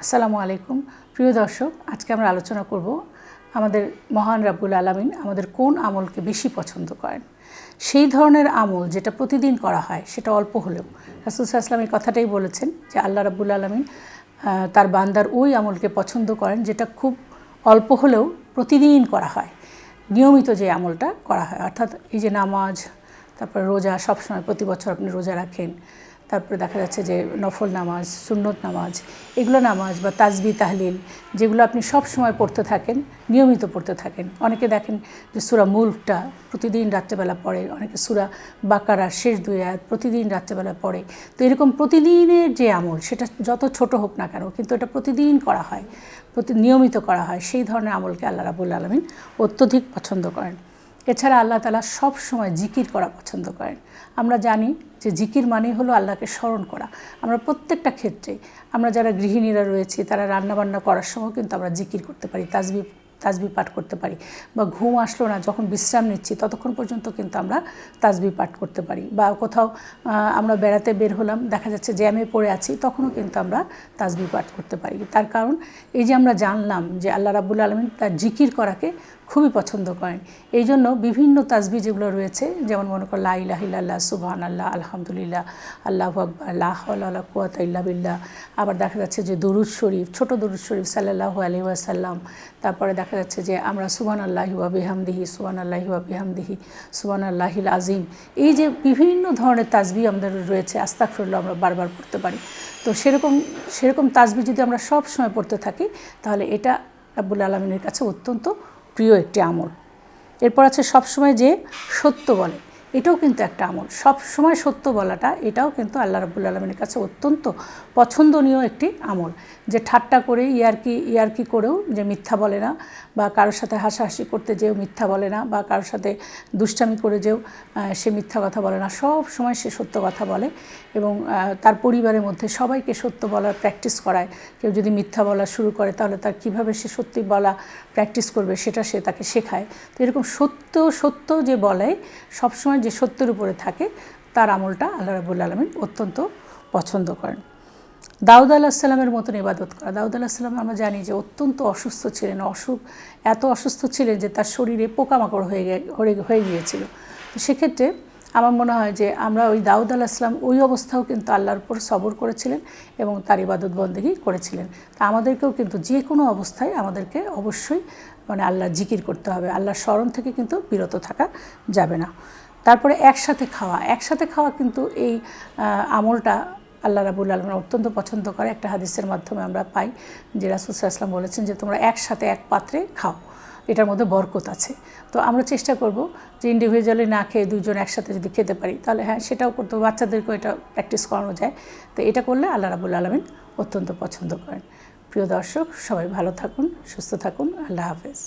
আসসালামু আলাইকুম প্রিয় দর্শক, আজকে আমরা আলোচনা করব আমাদের মহান রাব্বুল আলামিন আমাদের কোন আমলকে বেশি পছন্দ করেন। সেই ধরনের আমল যেটা প্রতিদিন করা হয়, সেটা অল্প হলেও রাসূল সাল্লাল্লাহু আলাইহি ওয়াসাল্লাম এই কথাটাই বলেছেন যে আল্লাহ রাব্বুল আলামিন তার বান্দার ওই আমলকে পছন্দ করেন যেটা খুব অল্প হলেও প্রতিদিন করা হয়, নিয়মিত যে আমলটা করা হয়। অর্থাৎ এই যে নামাজ, তারপরে রোজা, সবসময় প্রতি বছর আপনি রোজা রাখেন, তারপরে দেখা যাচ্ছে যে নফল নামাজ, সুন্নত নামাজ, এগুলো নামাজ বা তাসবিহ তাহলিল যেগুলো আপনি সব সময় পড়তে থাকেন, নিয়মিত পড়তে থাকেন। অনেকে দেখেন যে সূরা মুলকটা প্রতিদিন রাত্রেবেলা পড়ে, অনেকে সূরা বাকারার শেষ 2 আয়াত প্রতিদিন রাত্রেবেলা পড়ে। তো এরকম প্রতিদিনের যে আমল, সেটা যত ছোট হোক না কেন, কিন্তু এটা প্রতিদিন করা হয়, নিয়মিত করা হয়, সেই ধরনের আমলকে আল্লাহ রাব্বুল আলামিন অত্যধিক পছন্দ করেন। এছাড়া আল্লাহ তাআলা সব সময় জিকির করা পছন্দ করেন। আমরা জানি যে জিকির মানেই হলো আল্লাহকে স্মরণ করা। আমরা প্রত্যেকটা ক্ষেত্রে, আমরা যারা গৃহিণীরা রয়েছি তারা রান্নাবান্না করার সময় কিন্তু আমরা জিকির করতে পারি, তাসবিহ পাঠ করতে পারি, বা ঘুম আসলো না যখন বিশ্রাম নিচ্ছি ততক্ষণ পর্যন্ত কিন্তু আমরা তাসবিহ পাঠ করতে পারি, বা কোথাও আমরা বেড়াতে বের হলাম, দেখা যাচ্ছে জ্যামে পড়ে আছি, তখনও কিন্তু আমরা তাসবিহ পাঠ করতে পারি। তার কারণ এই যে আমরা জানলাম যে আল্লাহ রাব্বুল আলামিন তার জিকির করাকে খুবই পছন্দ করেন। এই জন্য বিভিন্ন তাসবিহ যেগুলো রয়েছে, যেমন মনে করো লা ইলাহা ইল্লাল্লাহ, সুবহানাল্লাহ, আলহামদুলিল্লাহ, আল্লাহু আকবার, লা হাওলা ওয়ালা কুওয়াতা ইল্লা বিল্লাহ। আবার দেখা যাচ্ছে যে দরুদ শরীফ, ছোট দরুদ শরীফ সাল্লাল্লাহু আলাইহি ওয়াসাল্লাম। তারপরে দেখা যাচ্ছে যে আমরা সুবহানাল্লাহি ওয়া বিহামদিহি, সুবহানাল্লাহি ওয়া বিহামদিহি, সুবহানাল্লাহিল আযীম। এই যে বিভিন্ন ধরনের তাসবিহ আমাদের রয়েছে, আস্তাগফিরুল্লাহ আমরা বারবার পড়তে পারি। তো সেরকম তাসবিহ যদি আমরা সব সময় পড়তে থাকি, তাহলে এটা রাব্বুল আলামিনের কাছে অত্যন্ত প্রিয় একটি আমল। এরপর আছে সবসময় যে সত্য বলে, এটাও কিন্তু একটা আমল। সব সময় সত্য বলাটা, এটাও কিন্তু আল্লাহ রাব্বুল আলামিনের কাছে অত্যন্ত পছন্দনীয় একটি আমল। যে ঠাট্টা করে ইয়ার্কি করেও যে মিথ্যা বলে না, বা কারোর সাথে হাসাহাসি করতে যেও মিথ্যা বলে না, বা কারোর সাথে দুষ্টামি করে যেও সে মিথ্যা কথা বলে না, সব সময় সে সত্য কথা বলে। এবং তার পরিবারের মধ্যে সবাইকে সত্য বলার প্র্যাকটিস করায়। কেউ যদি মিথ্যা বলা শুরু করে, তাহলে তার কীভাবে সে সত্যি বলা প্র্যাকটিস করবে সেটা সে তাকে শেখায়। তো এরকম সত্য যে বলে, সবসময় যে সত্যের উপরে থাকে, তার আমলটা আল্লাহ রাব্বুল আলামিন অত্যন্ত পছন্দ করেন। দাউদ আলাইহিস সালামের মতন ইবাদত করা। দাউদ আলাইহিস সালাম আমরা জানি যে অত্যন্ত অসুস্থ ছিলেন, এত অসুস্থ ছিলেন যে তার শরীরে পোকামাকড় হয়ে গিয়েছিল। তো সেক্ষেত্রে আমার মনে হয় যে আমরা ওই দাউদ আলাইহিস সালাম ওই অবস্থাও কিন্তু আল্লাহর উপর সবর করেছিলেন এবং তার ইবাদত বন্দেগী করেছিলেন। তা আমাদেরকেও কিন্তু যে কোনো অবস্থায় আমাদেরকে অবশ্যই আল্লাহর জিকির করতে হবে, আল্লাহর স্মরণ থেকে কিন্তু বিরত থাকা যাবে না। তারপরে একসাথে খাওয়া কিন্তু এই আমলটা আল্লাহ রাব্বুল আলামিন অত্যন্ত পছন্দ করে। একটা হাদিসের মাধ্যমে আমরা পাই যে রাসূল সাল্লাল্লাহু আলাইহি ওয়াসাল্লাম বলেছেন যে তোমরা একসাথে এক পাত্রে খাও, এটার মধ্যে বরকত আছে। তো আমরা চেষ্টা করব যে ইন্ডিভিজুয়ালি না খেয়ে দুইজন একসাথে যদি খেতে পারি, তাহলে হ্যাঁ সেটাও করতে হবে, বাচ্চাদেরকেও এটা প্র্যাকটিস করানো যায়। তো এটা করলে আল্লাহ রাব্বুল আলামিন অত্যন্ত পছন্দ করেন। প্রিয় দর্শক, সবাই ভালো থাকুন, সুস্থ থাকুন, আল্লাহ হাফেজ।